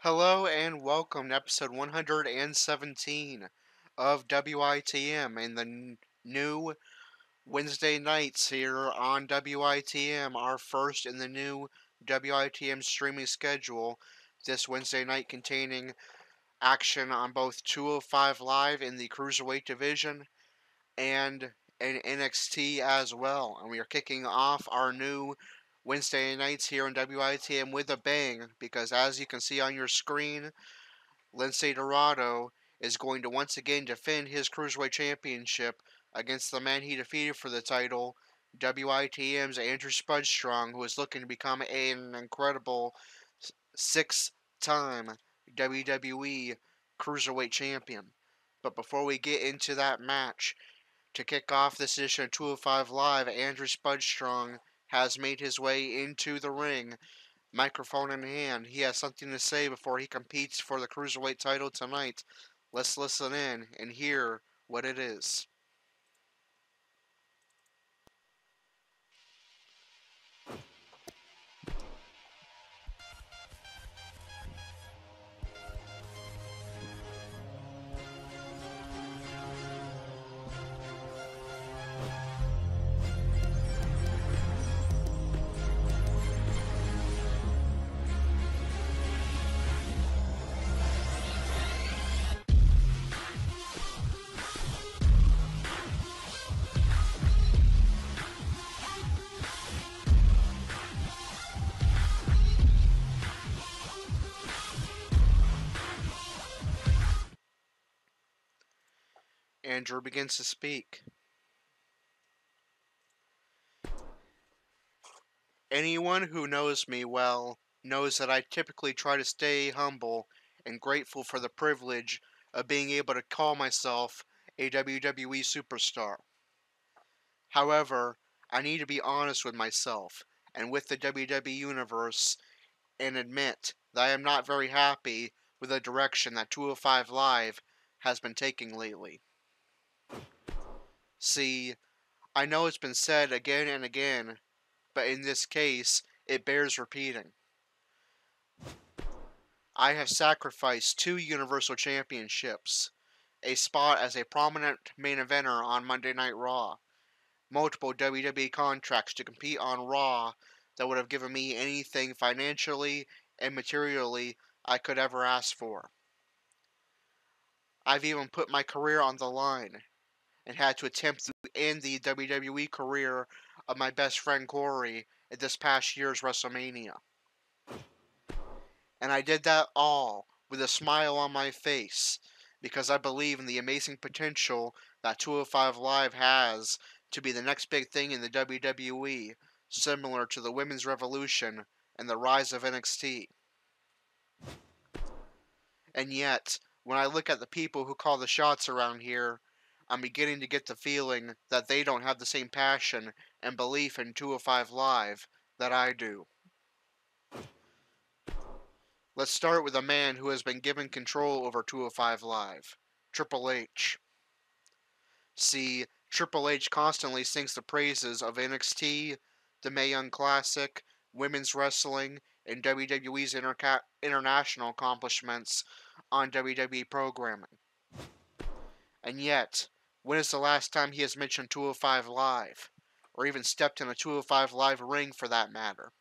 Hello and welcome to episode 117 of WITM and the new Wednesday nights here on WITM, our first in the new WITM streaming schedule. This Wednesday night containing action on both 205 Live in the Cruiserweight division and in NXT as well. And we are kicking off our new Wednesday nights here on WITM with a bang because as you can see on your screen, Lince Dorado is going to once again defend his Cruiserweight Championship against the man he defeated for the title, WITM's Andrew Spudstrong, who is looking to become an incredible six-time WWE Cruiserweight Champion. But before we get into that match, to kick off this edition of 205 Live, Andrew Spudstrong has made his way into the ring. Microphone in hand, he has something to say before he competes for the Cruiserweight title tonight. Let's listen in and hear what it is. Andrew begins to speak. Anyone who knows me well knows that I typically try to stay humble and grateful for the privilege of being able to call myself a WWE superstar. However, I need to be honest with myself and with the WWE Universe and admit that I am not very happy with the direction that 205 Live has been taking lately. See, I know it's been said again and again, but in this case, it bears repeating. I have sacrificed 2 Universal Championships, a spot as a prominent main eventer on Monday Night Raw, multiple WWE contracts to compete on Raw that would have given me anything financially and materially I could ever ask for. I've even put my career on the line and had to attempt to end the WWE career of my best friend Corey at this past year's WrestleMania. And I did that all with a smile on my face because I believe in the amazing potential that 205 Live has to be the next big thing in the WWE, similar to the Women's Revolution and the rise of NXT. And yet, when I look at the people who call the shots around here, I'm beginning to get the feeling that they don't have the same passion and belief in 205 Live that I do. Let's start with a man who has been given control over 205 Live, Triple H. See, Triple H constantly sings the praises of NXT, the Mae Young Classic, women's wrestling, and WWE's international accomplishments on WWE programming. And yet, when is the last time he has mentioned 205 Live, or even stepped in a 205 Live ring for that matter?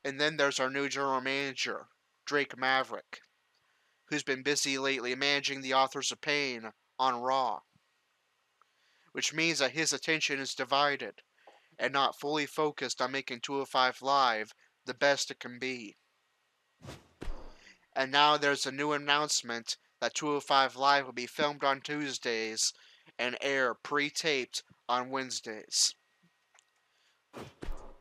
And then there's our new general manager, Drake Maverick, who's been busy lately managing the Authors of Pain on Raw, which means that his attention is divided and not fully focused on making 205 Live the best it can be. And now there's a new announcement that 205 Live will be filmed on Tuesdays and air pre-taped on Wednesdays.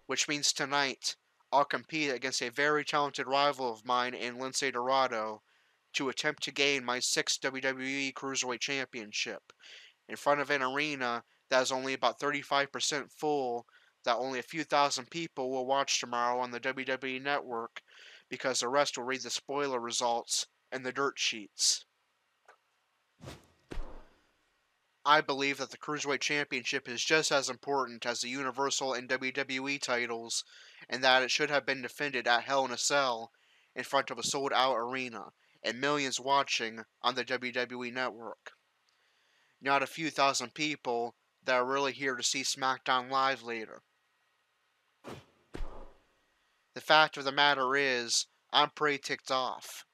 Which means tonight, I'll compete against a very talented rival of mine in Lince Dorado to attempt to gain my 6th WWE Cruiserweight Championship in front of an arena that is only about 35% full, that only a few thousand people will watch tomorrow on the WWE Network because the rest will read the spoiler results and the dirt sheets. I believe that the Cruiserweight Championship is just as important as the Universal and WWE titles, and that it should have been defended at Hell in a Cell in front of a sold-out arena and millions watching on the WWE Network. Not a few thousand people that are really here to see SmackDown Live later. The fact of the matter is, I'm pretty ticked off.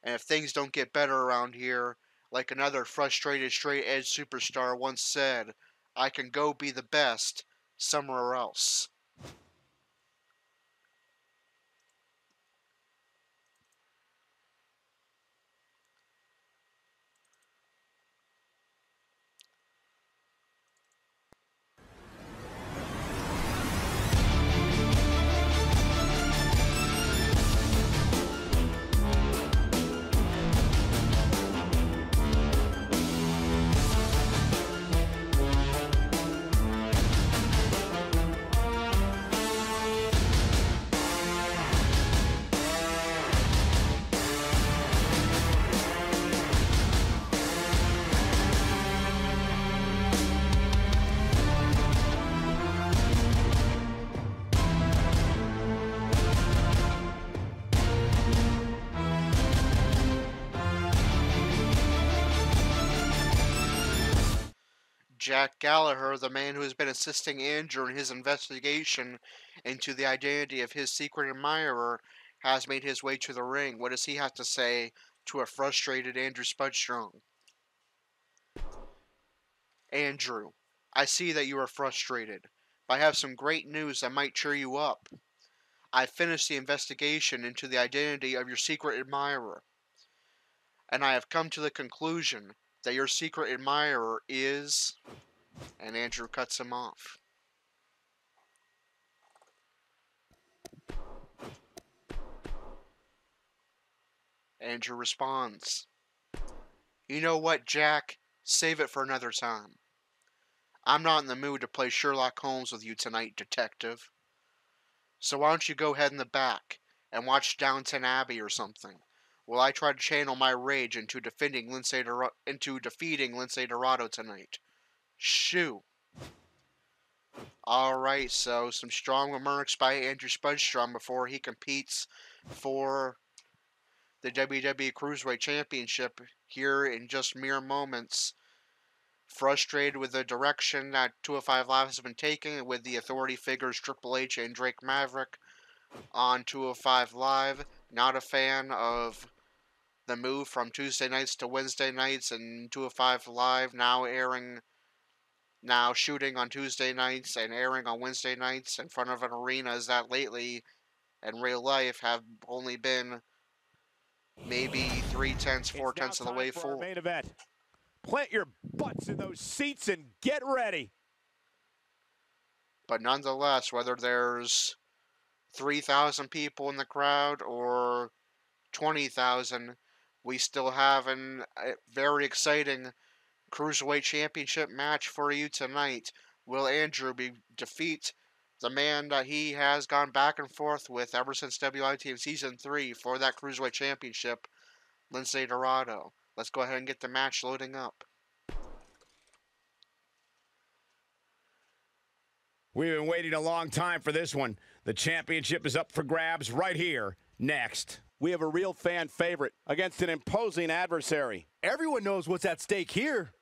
And if things don't get better around here, like another frustrated straight edge superstar once said, I can go be the best somewhere else. Jack Gallagher, the man who has been assisting Andrew in his investigation into the identity of his secret admirer, has made his way to the ring. What does he have to say to a frustrated Andrew Spudstrong? Andrew, I see that you are frustrated, but I have some great news that might cheer you up. I finished the investigation into the identity of your secret admirer, and I have come to the conclusion that your secret admirer is... And Andrew cuts him off. Andrew responds, You know what, Jack? Save it for another time. I'm not in the mood to play Sherlock Holmes with you tonight, detective. So why don't you go ahead in the back and watch Downton Abbey or something, while I try to channel my rage into defeating Lince Dorado tonight. Shoo. Alright, so some strong remarks by Andrew Spudstrong before he competes for the WWE Cruiserweight Championship here in just mere moments. Frustrated with the direction that 205 Live has been taking with the authority figures Triple H and Drake Maverick on 205 Live. Not a fan of the move from Tuesday nights to Wednesday nights, and 205 Live now shooting on Tuesday nights and airing on Wednesday nights in front of an arenas that lately in real life have only been maybe 3/10, 4/10 of the way full. Main event. Plant your butts in those seats and get ready. But nonetheless, whether there's 3,000 people in the crowd or 20,000, we still have a very exciting Cruiserweight Championship match for you tonight. Will Andrew defeat the man that he has gone back and forth with ever since WITM Season 3 for that Cruiserweight Championship, Lince Dorado? Let's go ahead and get the match loading up. We've been waiting a long time for this one. The championship is up for grabs right here, next. We have a real fan favorite against an imposing adversary. Everyone knows what's at stake here.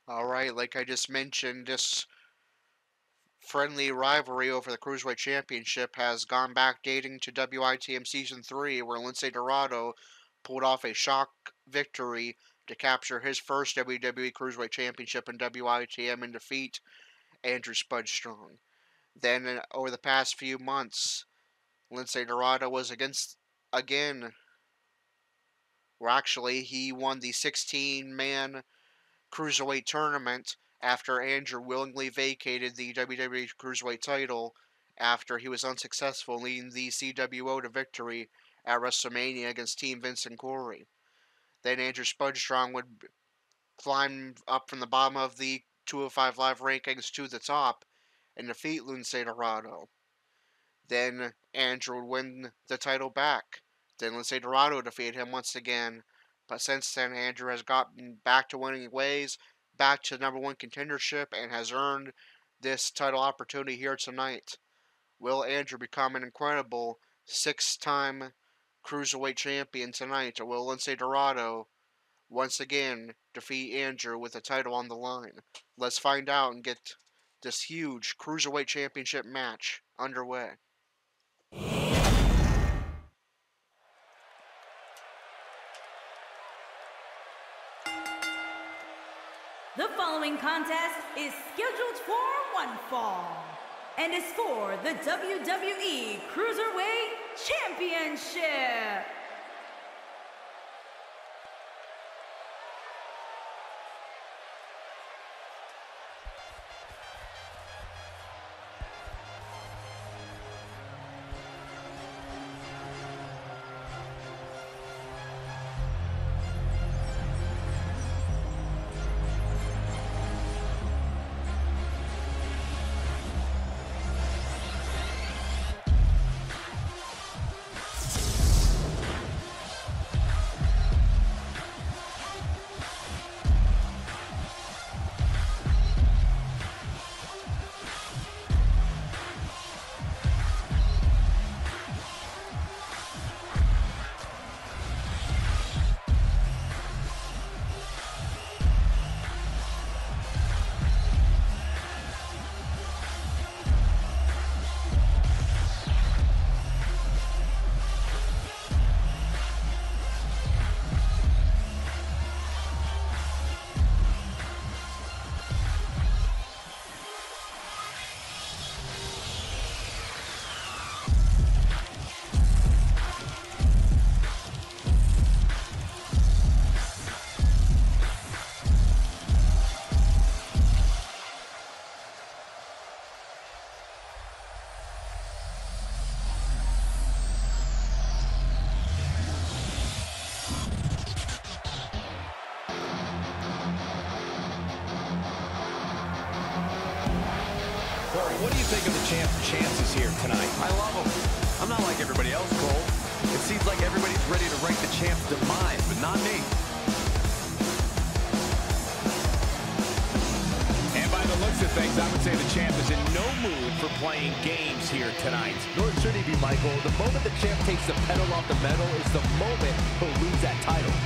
Alright, like I just mentioned, this friendly rivalry over the Cruiserweight Championship has gone back dating to WITM Season 3, where Lince Dorado pulled off a shock victory to capture his first WWE Cruiserweight Championship in WITM and defeat Andrew Spudstrong. Then, over the past few months, Lince Dorado was he won the 16-man Cruiserweight tournament after Andrew willingly vacated the WWE Cruiserweight title after he was unsuccessful in leading the CWO to victory at WrestleMania against Team Vince and Corey. Then Andrew Spudstrong would climb up from the bottom of the 205 Live rankings to the top and defeat Lince Dorado. Then Andrew would win the title back. Then Lince Dorado defeated him once again. But since then, Andrew has gotten back to winning ways, back to number one contendership and has earned this title opportunity here tonight. Will Andrew become an incredible 6-time Cruiserweight champion tonight, or will Lince Dorado once again defeat Andrew with the title on the line? Let's find out and get this huge Cruiserweight Championship match underway. The following contest is scheduled for one fall and is for the WWE Cruiserweight Championship. What do you think of the champ's chances here tonight? I love them. I'm not like everybody else, Cole. It seems like everybody's ready to write the champ's demise, but not me. And by the looks of things, I would say the champ is in no mood for playing games here tonight. Nor should he be, Michael. The moment the champ takes the pedal off the metal is the moment he'll lose that title.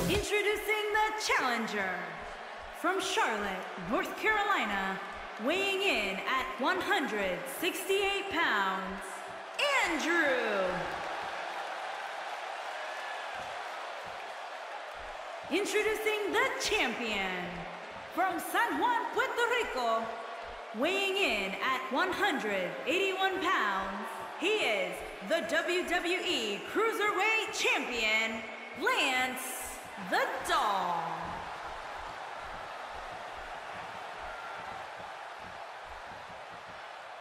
Introducing the challenger from Charlotte, North Carolina, weighing in at 168 pounds, Andrew. Introducing the champion from San Juan, Puerto Rico, weighing in at 181 pounds, he is the WWE Cruiserweight Champion, Lince the Dog.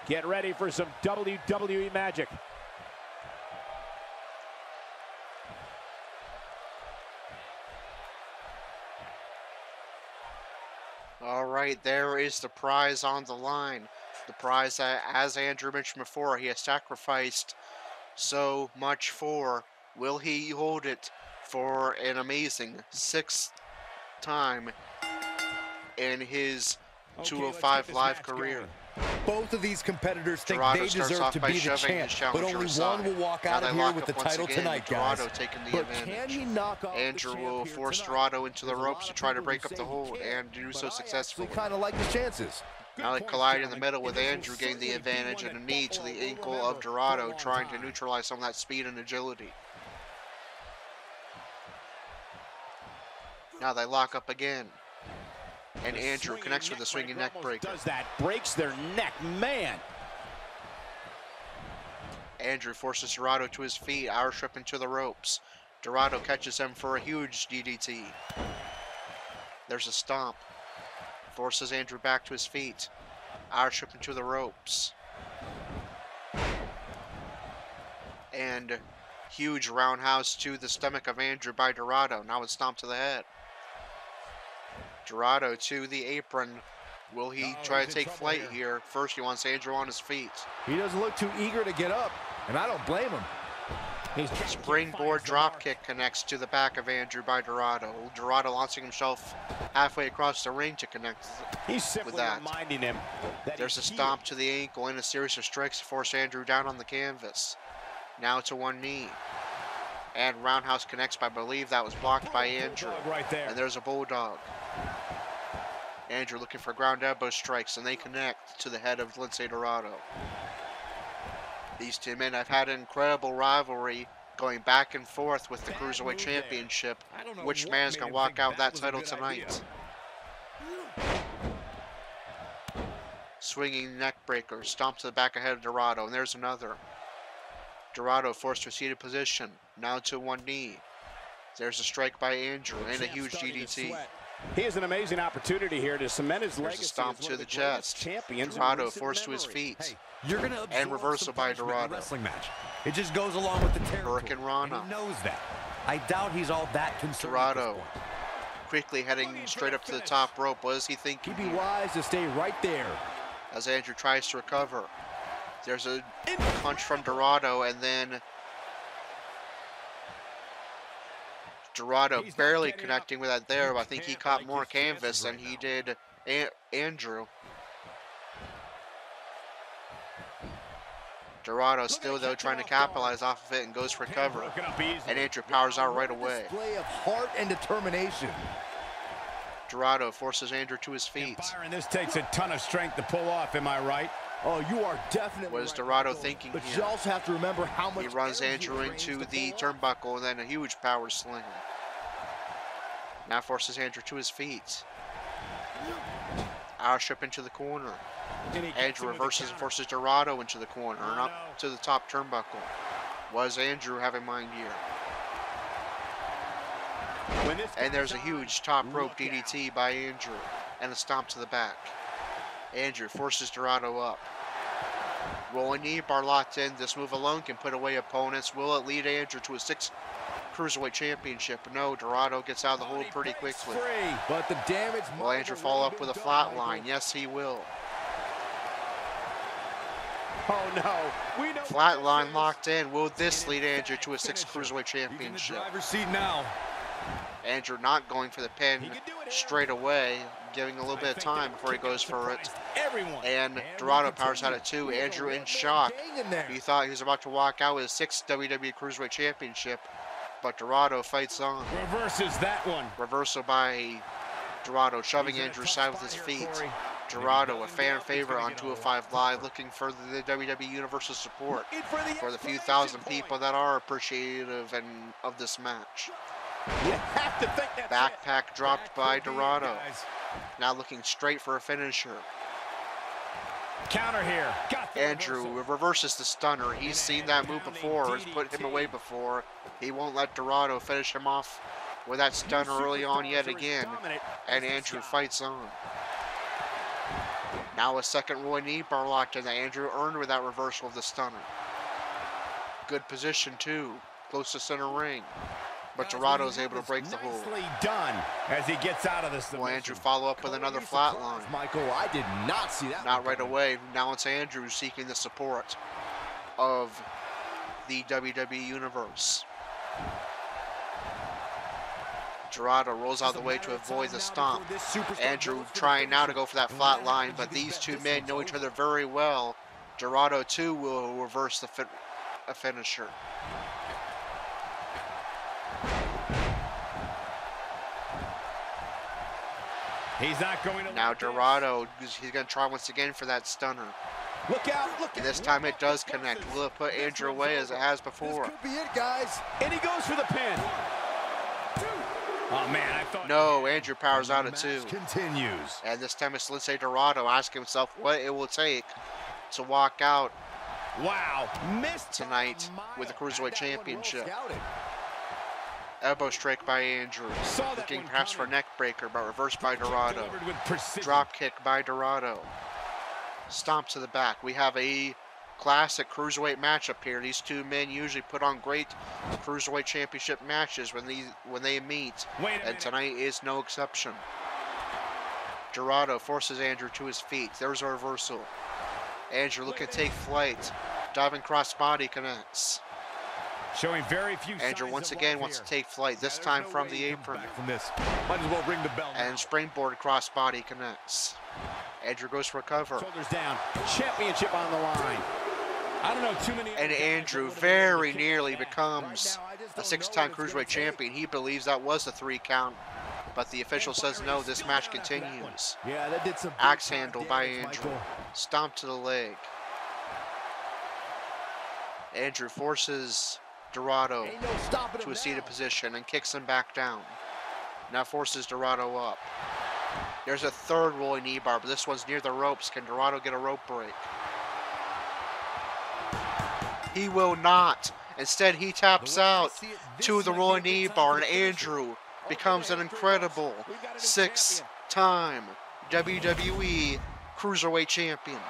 Get ready for some WWE magic. All right, there is the prize on the line. The prize that, as Andrew mentioned before, he has sacrificed so much for. Will he hold it for an amazing 6th time in his 205 Live career? Both of these competitors think Dorado they starts deserve off to by be the shoving champ, his but challenger only aside. one will walk Now out they of here lock with the up once title again, tonight, guys. Dorado taking the But advantage. can he knock off Andrew the will champ force here Dorado into the There's a ropes lot to of try to people break who up the say he hold can't, and do but so I successfully. actually kind of like his chances. Now they collide in the middle with Andrew getting the advantage and a knee to the ankle of Dorado, trying to neutralize some of that speed and agility. Now they lock up again. And Andrew connects with a swinging neck breaker. Does that, breaks their neck, man. Andrew forces Dorado to his feet, Irish whip into the ropes. Dorado catches him for a huge DDT. There's a stomp. Forces Andrew back to his feet. Irish whip into the ropes. And huge roundhouse to the stomach of Andrew by Dorado. Now it's stomp to the head. Dorado to the apron. Will he try to take flight here? First, he wants Andrew on his feet. He doesn't look too eager to get up, and I don't blame him. Springboard dropkick connects to the back of Andrew by Dorado. Dorado launching himself halfway across the ring to connect with that. Reminding him that there's a stomp to the ankle and a series of strikes to force Andrew down on the canvas. Now to one knee. And roundhouse connects, but I believe that was blocked by Andrew. Right there. And there's a bulldog. Andrew looking for ground elbow strikes, and they connect to the head of Lince Dorado. These two men have had an incredible rivalry going back and forth with the Cruiserweight Championship. Which man is going to walk out with that title tonight? Swinging neck breaker, stomp to the back of head of Dorado, and there's another. Dorado forced to a seated position, now to one knee. There's a strike by Andrew and a huge DDT. He has an amazing opportunity here to cement his legacy. There's a stomp to the chest. Dorado forced to his feet. Hey, you're gonna and reversal by Dorado. Wrestling match. It just goes along with the territory. Hurricane Rana. He knows that. I doubt he's all that concerned. Dorado quickly heading straight up to the top rope. What is he thinking? He'd be wise to stay right there. As Andrew tries to recover. There's a punch from Dorado, and then Dorado barely connecting with that there, but I think he caught more canvas than he did Andrew. Dorado still, though, trying to capitalize off of it and goes for cover. And Andrew powers out right away. Display of heart and determination. Dorado forces Andrew to his feet. Byron, this takes a ton of strength to pull off, am I right? Oh, you are definitely. What is Dorado thinking but here? You also have to remember how much. He runs Andrew into the turnbuckle and then a huge power slam. Now forces Andrew to his feet. Irish whip into the corner. Andrew reverses and forces Dorado into the corner and up to the top turnbuckle. What does Andrew have in mind here? And there's a huge top rope DDT by Andrew and a stomp to the back. Andrew forces Dorado up. Rolling knee bar locked in. This move alone can put away opponents. Will it lead Andrew to a 6th Cruiserweight Championship? No, Dorado gets out of the hold pretty quickly. But the damage. Will Andrew follow up with a flatline? Yes, he will. Oh no. We know Flatline locked in. Will this lead Andrew to a 6th Cruiserweight Championship? Driver's seat now. Andrew not going for the pin straight away, giving a little bit of time before he goes for it. And Dorado powers out at 2. Andrew in shock. He thought he was about to walk out with a 6th WWE Cruiserweight Championship, but Dorado fights on. Reverses that one. Reversal by Dorado, shoving Andrew's side with his feet. Dorado, a fan favorite on 205 Live, looking for the WWE Universal support for the few thousand people that are appreciative of this match. You have to think that backpack dropped by Dorado. Now looking straight for a finisher. Counter here. Andrew reverses the stunner. He's seen that move before. Has put him away before. He won't let Dorado finish him off with that stunner early on yet again. And Andrew fights on. Now a second rolling knee bar locked in that Andrew earned with that reversal of the stunner. Good position too. Close to center ring. But Dorado is able to break the hold. Nicely done as he gets out of this. Will Andrew follow up with another flatline? Michael, I did not see that. Not right away. Now it's Andrew seeking the support of the WWE Universe. Dorado rolls out of the way to avoid the stomp. Andrew trying now to go for that flat line, but these two men know each other very well. Dorado too will reverse a finisher. He's not going to. Now Dorado, he's going to try once again for that stunner. Look out! Look! And this time it does connect. Will it put Andrew away as it has before? This could be it, guys. And he goes for the pin. Oh man, I thought. No, Andrew powers out at 2. Continues. And this time it's Lince Dorado asking himself what it will take to walk out Wow, missed tonight with the Cruiserweight Championship. Elbow strike by Andrew. Looking perhaps for a neck breaker, but reversed by Dorado. Drop kick by Dorado. Stomp to the back. We have a classic Cruiserweight matchup here. These two men usually put on great Cruiserweight Championship matches when they meet, and tonight is no exception. Dorado forces Andrew to his feet. There's a reversal. Andrew looking to take flight. Diving crossbody connects. Showing very few Andrew once again wants to take flight, this time from the apron. Might as well ring the bell. And springboard crossbody connects. Andrew goes for a cover. Shoulders down. Championship on the line. I don't know too many. And Andrew very nearly becomes a 6-time Cruiserweight champion. He believes that was a 3 count, but the official says no, this match continues. Yeah, that did some Axe handle by Andrew. Stomp to the leg. Andrew forces Dorado to a seated position and kicks him back down. Now forces Dorado up. There's a third rolling knee bar, but this one's near the ropes. Can Dorado get a rope break? He will not. Instead, he taps out to the rolling knee bar, and Andrew becomes an incredible 6-time WWE Cruiserweight champion.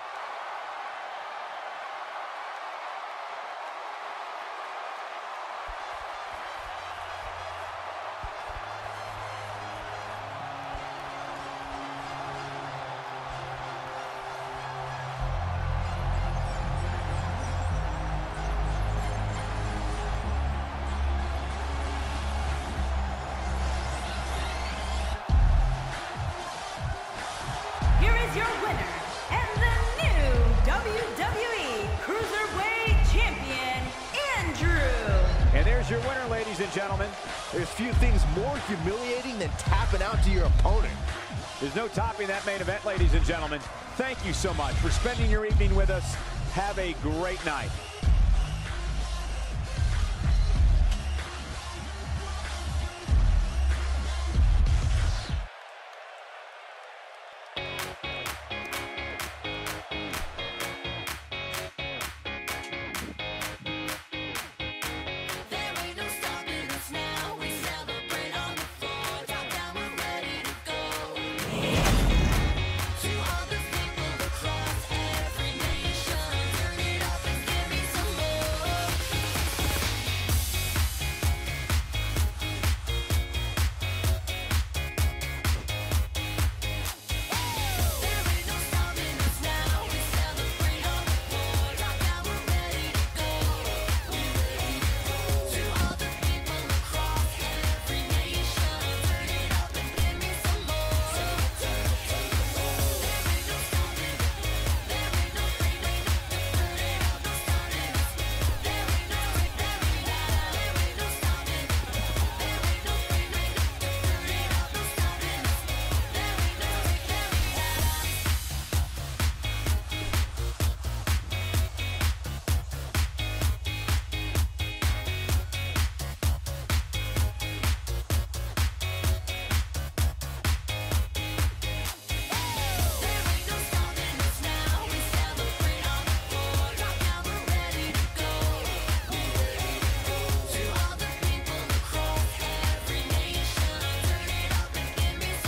Here is your winner and the new WWE Cruiserweight Champion, Andrew. And there's your winner, ladies and gentlemen. There's few things more humiliating than tapping out to your opponent. There's no topping that main event, ladies and gentlemen. Thank you so much for spending your evening with us. Have a great night.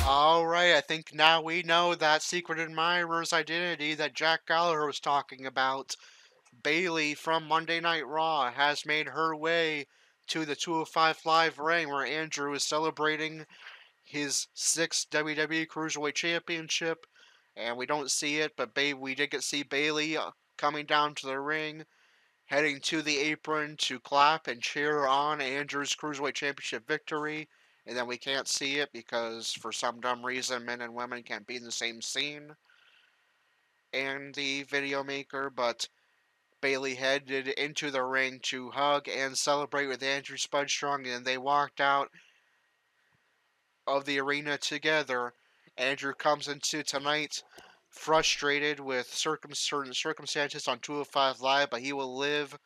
Alright, I think now we know that secret admirer's identity that Jack Gallagher was talking about. Bayley from Monday Night Raw has made her way to the 205 Live ring where Andrew is celebrating his 6th WWE Cruiserweight Championship. And we don't see it, but we did get to see Bayley coming down to the ring, heading to the apron to clap and cheer on Andrew's Cruiserweight Championship victory. And then we can't see it because for some dumb reason men and women can't be in the same scene and the video maker, but Bayley headed into the ring to hug and celebrate with Andrew Spudstrong, and they walked out of the arena together. Andrew comes into tonight frustrated with certain circumstances on 205 Live, but he will leave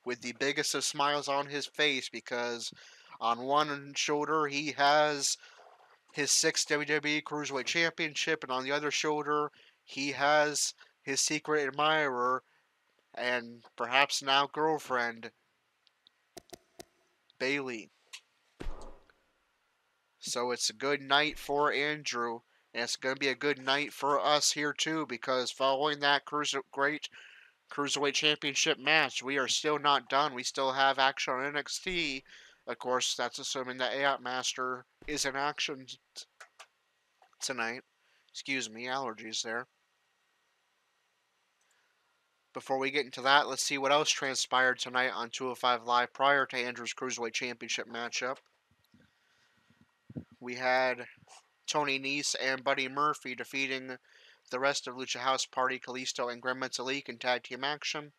with the biggest of smiles on his face, because on one shoulder he has his 6th WWE Cruiserweight Championship, and on the other shoulder he has his secret admirer and perhaps now girlfriend, Bailey. So it's a good night for Andrew, and it's going to be a good night for us here too, because following that Cruiserweight Championship match, we are still not done. We still have action on NXT. Of course, that's assuming that AI Master is in action tonight. Excuse me, allergies there. Before we get into that, let's see what else transpired tonight on 205 Live prior to Andrew's Cruiserweight Championship matchup. We had Tony Nese and Buddy Murphy defeating the rest of Lucha House Party, Kalisto, and Gran Metalik in tag team action.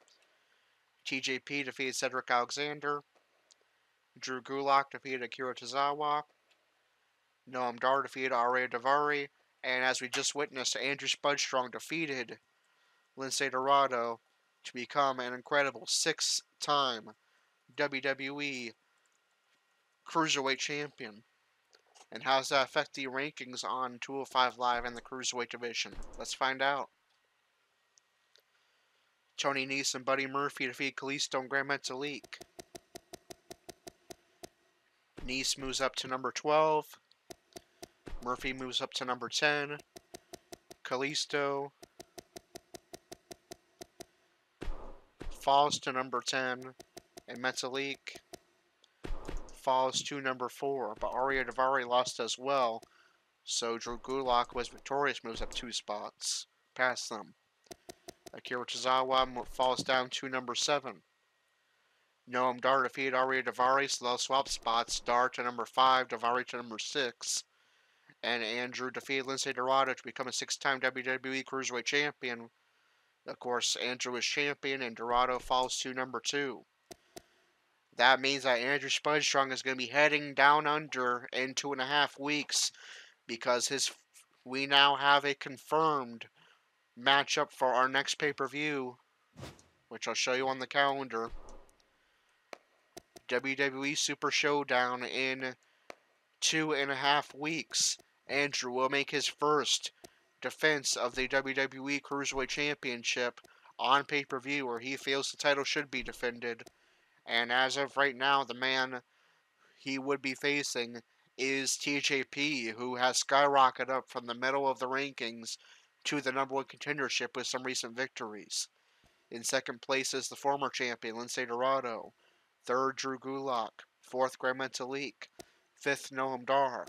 TJP defeated Cedric Alexander. Drew Gulak defeated Akira Tozawa. Noam Dar defeated Arya Daivari. And as we just witnessed, Andrew Spudstrong defeated Lince Dorado to become an incredible 6-time WWE Cruiserweight Champion. And how does that affect the rankings on 205 Live and the Cruiserweight division? Let's find out. Tony Nese and Buddy Murphy defeat Kalisto and Gran Metalik. Nese moves up to number 12. Murphy moves up to number 10. Kalisto falls to number 10. And Metalik falls to number 4. But Arya Daivari lost as well. So Drew Gulak was victorious, moves up 2 spots past them. Akira Tozawa falls down to number 7. Noam Dar defeated Arya Daivari, so they'll swap spots. Dar to number 5, Daivari to number 6. And Andrew defeated Lince Dorado to become a 6-time WWE Cruiserweight Champion. Of course, Andrew is champion, and Dorado falls to number 2. That means that Andrew Spudstrong is going to be heading down under in 2.5 weeks, because we now have a confirmed matchup for our next pay-per-view, which I'll show you on the calendar. WWE Super Showdown in 2.5 weeks. Andrew will make his first defense of the WWE Cruiserweight Championship on pay-per-view, where he feels the title should be defended. And as of right now, the man he would be facing is TJP, who has skyrocketed up from the middle of the rankings to the number 1 contendership with some recent victories. In second place is the former champion, Lince Dorado. Third, Drew Gulak. Fourth, Gran Metalik. Fifth, Noam Dar.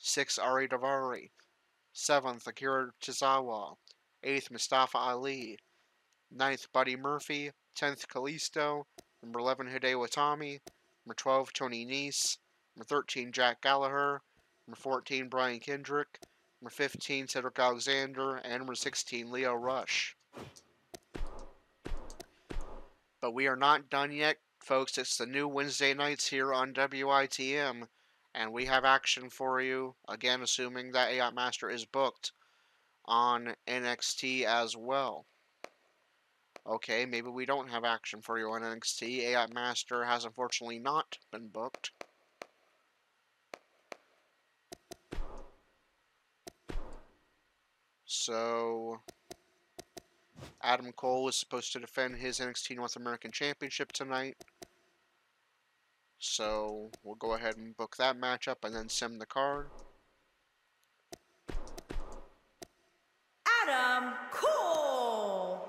Sixth, Arya Daivari. Seventh, Akira Tozawa. Eighth, Mustafa Ali. Ninth, Buddy Murphy. 10th, Kalisto. Number 11, Hideo Itami. Number 12, Tony Nese. Number 13, Jack Gallagher. Number 14, Brian Kendrick. Number 15, Cedric Alexander. And number 16, Leo Rush. But we are not done yet, folks. It's the new Wednesday nights here on WITM. And we have action for you. Again, assuming that AI Master is booked on NXT as well. Okay, maybe we don't have action for you on NXT. AI Master has unfortunately not been booked. So Adam Cole is supposed to defend his NXT North American Championship tonight. So we'll go ahead and book that matchup and then sim the card. Adam Cole.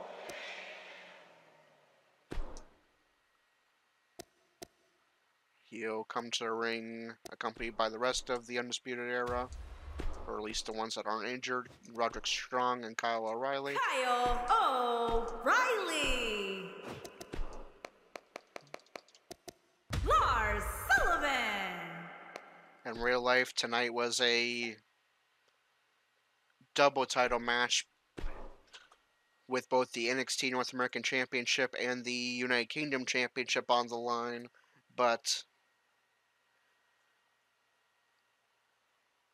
He'll come to the ring accompanied by the rest of the Undisputed Era, or at least the ones that aren't injured, Roderick Strong and Kyle O'Reilly. Kyle O'Reilly. Lars Sullivan. In real life, tonight was a double title match with both the NXT North American Championship and the United Kingdom Championship on the line, but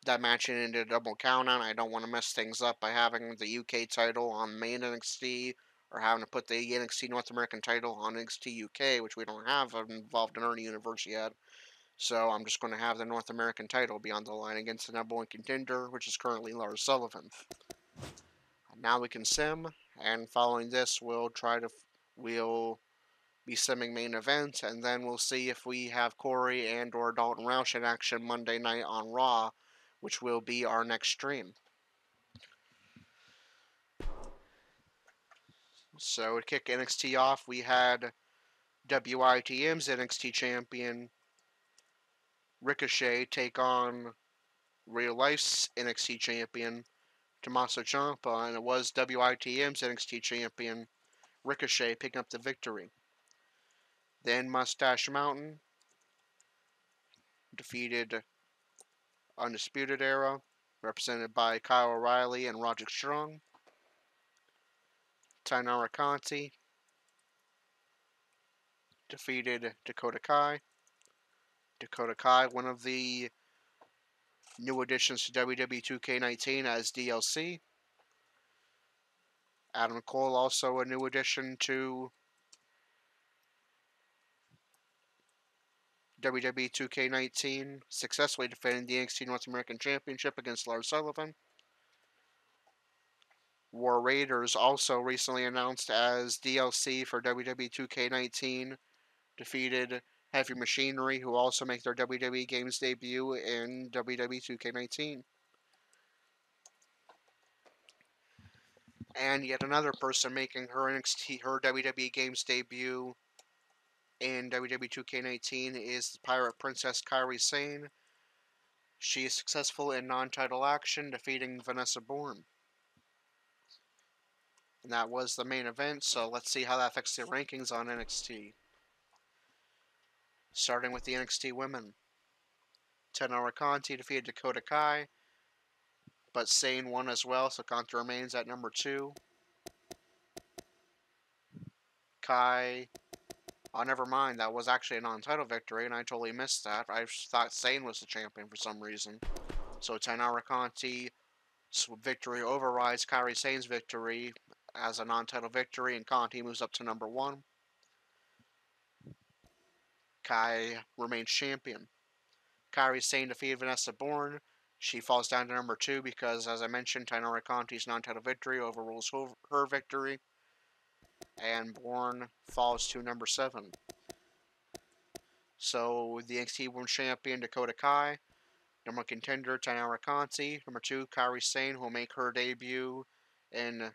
that match ended a double count on. I don't want to mess things up by having the UK title on main NXT or having to put the NXT North American title on NXT UK, which we don't have involved in our universe yet. So I'm just going to have the North American title be on the line against the number 1 contender, which is currently Lars Sullivan. Now we can sim, And following this, we'll be simming main event, and then we'll see if we have Corey and or Dalton Roush in action Monday night on Raw, which will be our next stream. So to kick NXT off, we had WITM's NXT champion Ricochet take on Real Life's NXT champion Tommaso Ciampa, and it was WITM's NXT champion Ricochet picking up the victory. Then Mustache Mountain defeated Undisputed Era, represented by Kyle O'Reilly and Roderick Strong. Tainara Conti defeated Dakota Kai. Dakota Kai, one of the new additions to WWE 2K19 as DLC. Adam Cole, also a new addition to WWE 2K19, successfully defending the NXT North American Championship against Lars Sullivan. War Raiders, also recently announced as DLC for WWE 2K19, defeated Heavy Machinery, who also make their WWE Games debut in WWE 2K19. And yet another person making her WWE Games debut in WWE 2K19 is the Pirate Princess Kairi Sane. She is successful in non-title action, defeating Vanessa Bourne. And that was the main event, so let's see how that affects the rankings on NXT. Starting with the NXT women. Tainara Conti defeated Dakota Kai, but Sane won as well, so Conti remains at number 2. Kai... Oh, never mind, that was actually a non-title victory, and I totally missed that. I thought Sane was the champion for some reason. So Tainara Conti's victory overrides Kairi Sane's victory as a non-title victory, and Conti moves up to number 1. Kai remains champion. Kairi Sane defeated Vanessa Bourne. She falls down to number 2 because, as I mentioned, Tainara Conti's non-title victory overrules her victory, and Bourne falls to number 7. So the NXT Women's Champion Dakota Kai, number 1 contender Tainara Conti, number 2 Kairi Sane, who will make her debut in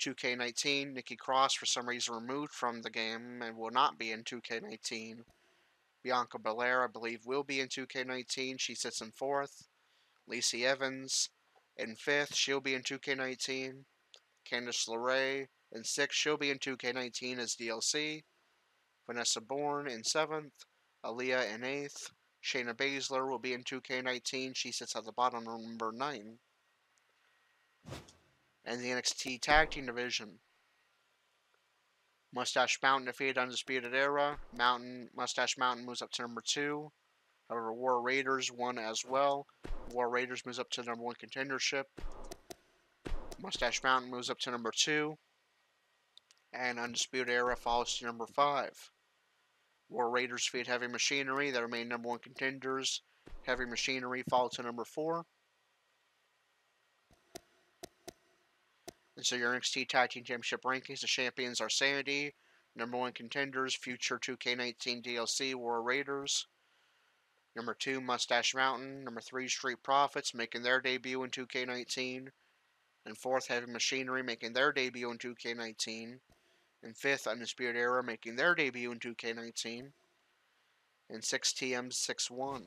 2K19. Nikki Cross, for some reason, removed from the game and will not be in 2K19. Bianca Belair, I believe, will be in 2K19. She sits in 4th. Lacey Evans in 5th. She'll be in 2K19. Candice LeRae in 6th. She'll be in 2K19 as DLC. Vanessa Bourne in 7th. Aaliyah in 8th. Shayna Baszler will be in 2K19. She sits at the bottom, number 9. And the NXT Tag Team Division. Mustache Mountain defeated Undisputed Era. Mustache Mountain moves up to number 2. However, War Raiders won as well. War Raiders moves up to number 1 contendership. Mustache Mountain moves up to number 2. And Undisputed Era falls to number 5. War Raiders defeat Heavy Machinery. They remain number 1 contenders. Heavy Machinery fall to number 4. And so your NXT Tag Team Championship rankings, the champions are Sanity, number 1 contenders, future 2K19 DLC, War Raiders. Number 2, Mustache Mountain. Number 3, Street Profits, making their debut in 2K19. And 4th, Heavy Machinery, making their debut in 2K19. And 5th, Undisputed Era, making their debut in 2K19. And 6 TM 6-1.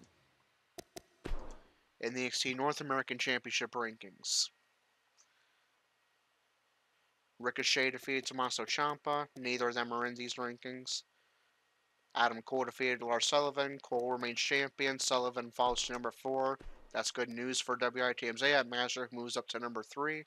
In the NXT North American Championship rankings. Ricochet defeated Tommaso Ciampa. Neither of them are in these rankings. Adam Cole defeated Lars Sullivan. Cole remains champion. Sullivan falls to number 4. That's good news for WITM's AIP Master, who moves up to number 3.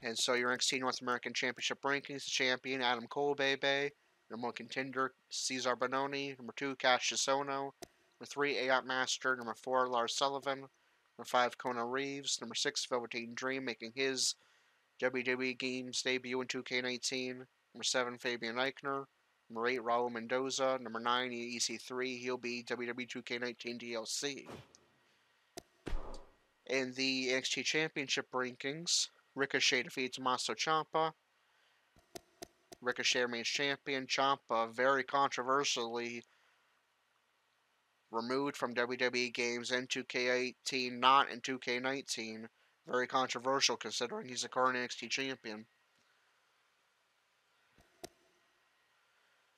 And so your NXT North American Championship rankings, the champion, Adam Cole, baby. Number 1 contender, Cesar Bononi. Number 2, Cassius Ohno. Number 3, AIP Master. Number 4, Lars Sullivan. Number 5, Kona Reeves. Number 6, Velveteen Dream, making his WWE Games debut in 2K19. Number 7, Fabian Eichner. Number 8, Raul Mendoza. Number 9, EC3. He'll be WWE 2K19 DLC. In the NXT Championship rankings, Ricochet defeats Tommaso Ciampa. Ricochet remains champion. Ciampa very controversially removed from WWE games in 2K18, not in 2K19. Very controversial considering he's the current NXT champion.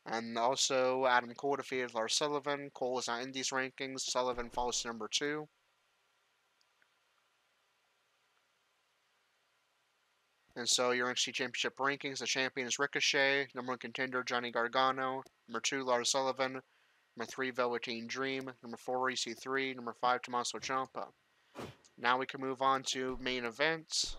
And also, Adam Cole defeated Lars Sullivan. Cole is not in these rankings. Sullivan falls to number 2. And so, your NXT Championship rankings, the champion is Ricochet. Number 1 contender, Johnny Gargano. Number 2, Lars Sullivan. Number 3, Velveteen Dream. Number 4, EC3. Number 5, Tommaso Ciampa. Now we can move on to main events.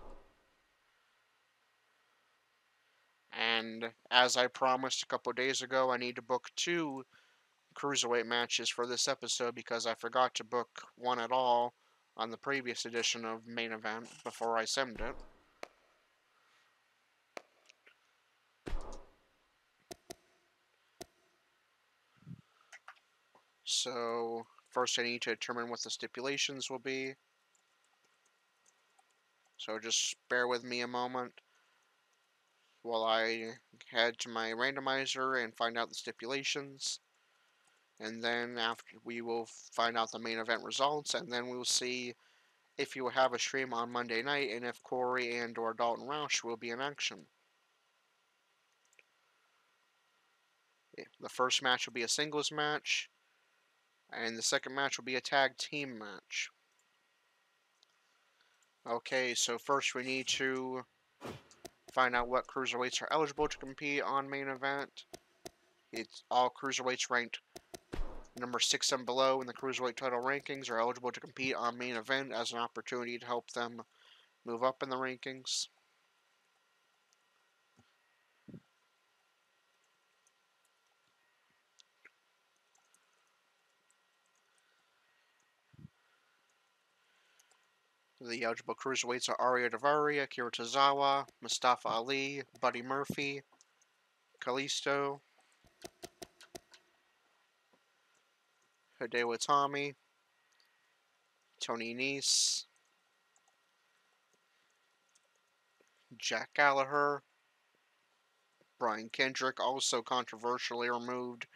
And as I promised a couple days ago, I need to book 2 Cruiserweight matches for this episode because I forgot to book one at all on the previous edition of Main Event before I simmed it. So, first I need to determine what the stipulations will be. So just bear with me a moment while I head to my randomizer and find out the stipulations. And then after we will find out the main event results, and then we will see if you will have a stream on Monday night and if Corey and or Dalton Roush will be in action. The first match will be a singles match, and the second match will be a tag team match. Okay, so first we need to find out what cruiserweights are eligible to compete on main event. It's all cruiserweights ranked number 6 and below in the cruiserweight title rankings are eligible to compete on main event as an opportunity to help them move up in the rankings. The eligible cruiserweights are Arya Daivari, Akira Tozawa, Mustafa Ali, Buddy Murphy, Kalisto, Hideo Itami, Tony Nese, Jack Gallagher, Brian Kendrick, also controversially removed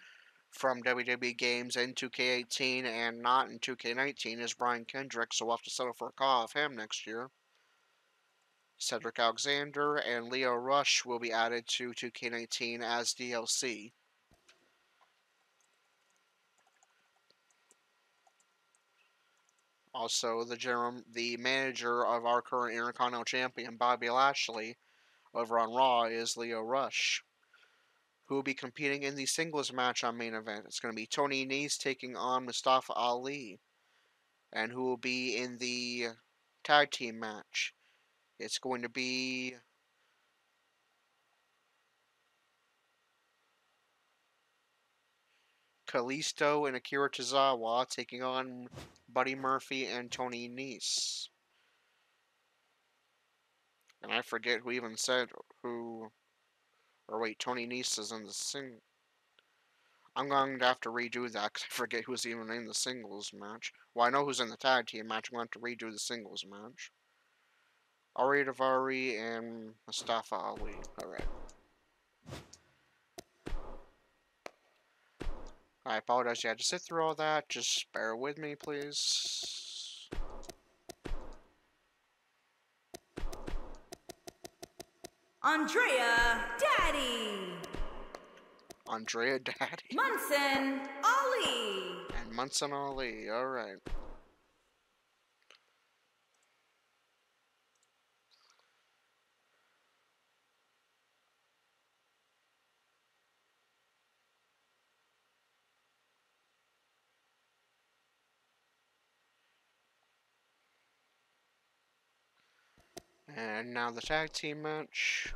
from WWE games in 2K18 and not in 2K19 is Brian Kendrick, so we'll have to settle for a call of him next year. Cedric Alexander and Leo Rush will be added to 2K19 as DLC. Also, the manager of our current Intercontinental Champion, Bobby Lashley, over on Raw is Leo Rush, who will be competing in the singles match on main event. It's going to be Tony Nese taking on Mustafa Ali, and who will be in the tag team match. It's going to be Kalisto and Akira Tozawa taking on Buddy Murphy and Tony Nese. And I forget who even said who... Or wait, Tony Nese is in the sing... I'm going to have to redo that because I forget who's even in the singles match. Well, I know who's in the tag team match. I'm going to have to redo the singles match. Arya Daivari and Mustafa Ali. Alright. I apologize you had to sit through all that. Just bear with me, please. Andrea Daddy. Andrea Daddy. Munson Ali. And Munson Ali. Alright. And now the tag team match.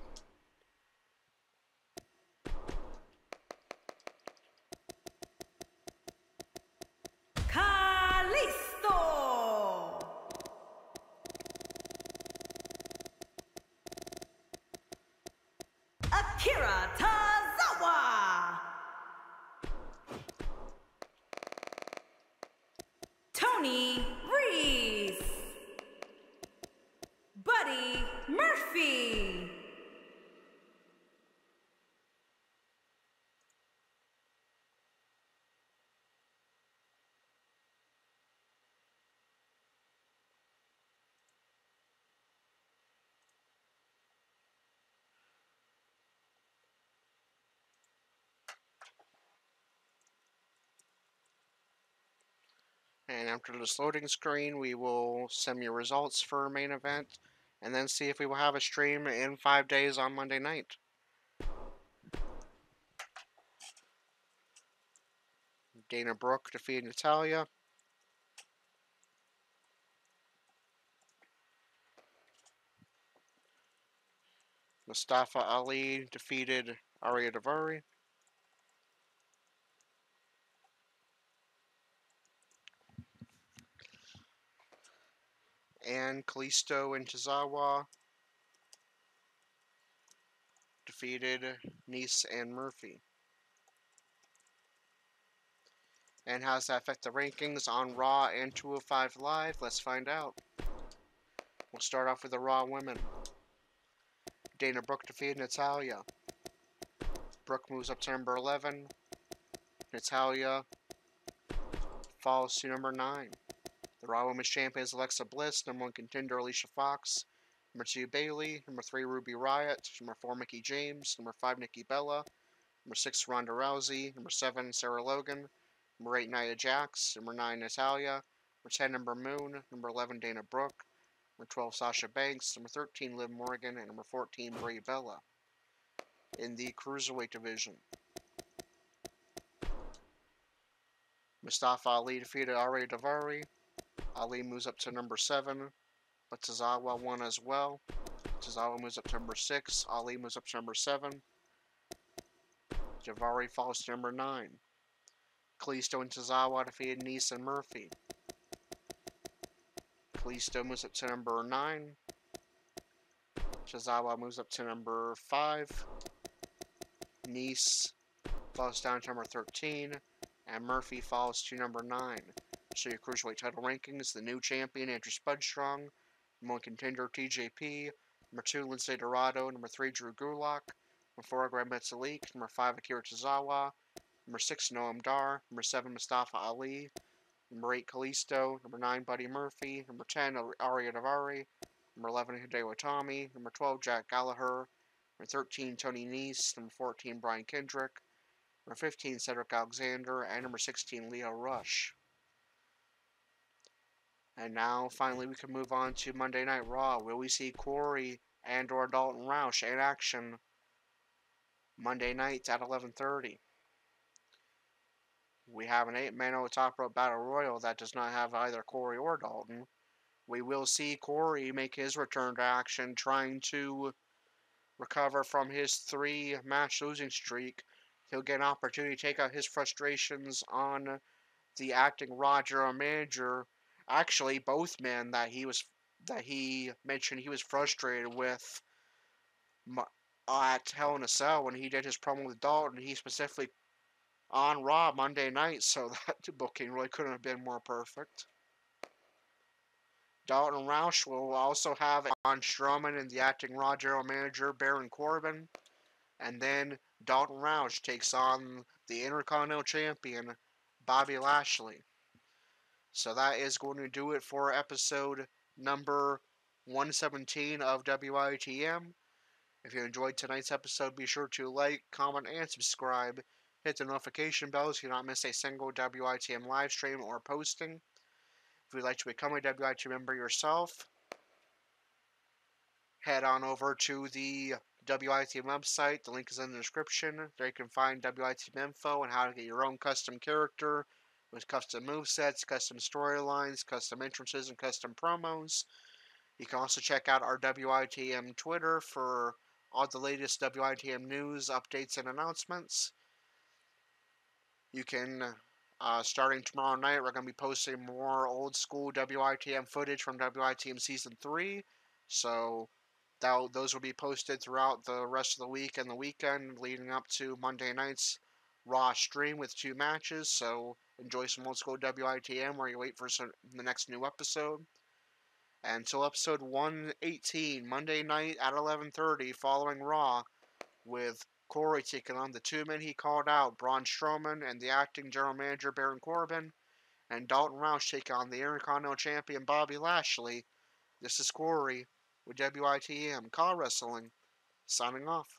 Kalisto. Akira Tozawa. Tony Reese. And after this loading screen, we will send you results for main event, and then see if we will have a stream in 5 days on Monday night. Dana Brooke defeated Natalia. Mustafa Ali defeated Arya Davari. And Kalisto and Tozawa defeated Nice and Murphy. And how does that affect the rankings on Raw and 205 Live? Let's find out. We'll start off with the Raw women. Dana Brooke defeated Natalia. Brooke moves up to number 11. Natalia falls to number 9. The Raw Women's Champion is Alexa Bliss. Number 1 contender Alicia Fox. Number 2 Bayley. Number 3 Ruby Riott. Number 4 Mickie James. Number 5 Nikki Bella. Number 6 Ronda Rousey. Number 7 Sarah Logan. Number 8 Nia Jax. Number 9 Natalia. Number 10 Number Moon. Number 11 Dana Brooke. Number 12 Sasha Banks. Number 13 Liv Morgan. And number 14 Brie Bella. In the Cruiserweight division, Mustafa Ali defeated Arya Davari. Ali moves up to number 7, but Tozawa won as well. Tozawa moves up to number 6. Ali moves up to number 7. Davari falls to number 9. Kalisto and Tozawa defeated Nice and Murphy. Kalisto moves up to number 9. Tozawa moves up to number 5. Nice falls down to number 13. And Murphy falls to number 9. So your Cruiserweight title rankings: the new champion, Andrew Spudstrong. Number 1 contender, TJP. Number 2, Lince Dorado. Number 3, Drew Gulak. Number 4, Grand Metalik. Number 5, Akira Tozawa. Number 6, Noam Dar. Number 7, Mustafa Ali. Number 8, Kalisto. Number 9, Buddy Murphy. Number 10, Arya Davari. Number 11, Hideo Itami. Number 12, Jack Gallagher. Number 13, Tony Nese. Number 14, Brian Kendrick. Number 15, Cedric Alexander. And number 16, Leo Rush. And now, finally, we can move on to Monday Night Raw, where we see Corey and/or Dalton Roush in action Monday night at 11:30. We have an 8-man top rope battle royal that does not have either Corey or Dalton. We will see Corey make his return to action, trying to recover from his 3-match losing streak. He'll get an opportunity to take out his frustrations on the acting Raw general manager. Actually, both men that he mentioned he was frustrated with at Hell in a Cell when he did his promo with Dalton. He specifically on Raw Monday night, so that booking really couldn't have been more perfect. Dalton Roush will also have Braun Strowman and the acting Raw general manager Baron Corbin, and then Dalton Roush takes on the Intercontinental Champion Bobby Lashley. So that is going to do it for episode number 117 of WITM. If you enjoyed tonight's episode, be sure to like, comment, and subscribe. Hit the notification bell so you do not miss a single WITM live stream or posting. If you'd like to become a WITM member yourself, head on over to the WITM website. The link is in the description. There you can find WITM info and how to get your own custom character with custom movesets, custom storylines, custom entrances, and custom promos. You can also check out our WITM Twitter for all the latest WITM news, updates, and announcements. You can, starting tomorrow night, we're going to be posting more old school WITM footage from WITM Season 3. So those will be posted throughout the rest of the week and the weekend leading up to Monday night's Raw stream with 2 matches. So enjoy some old school WITM while you wait for the next new episode. And until episode 118, Monday night at 11:30, following Raw, with Corey taking on the 2 men he called out, Braun Strowman and the acting general manager Baron Corbin, and Dalton Roush taking on the Intercontinental Champion Bobby Lashley. This is Corey with WITM Call Wrestling, signing off.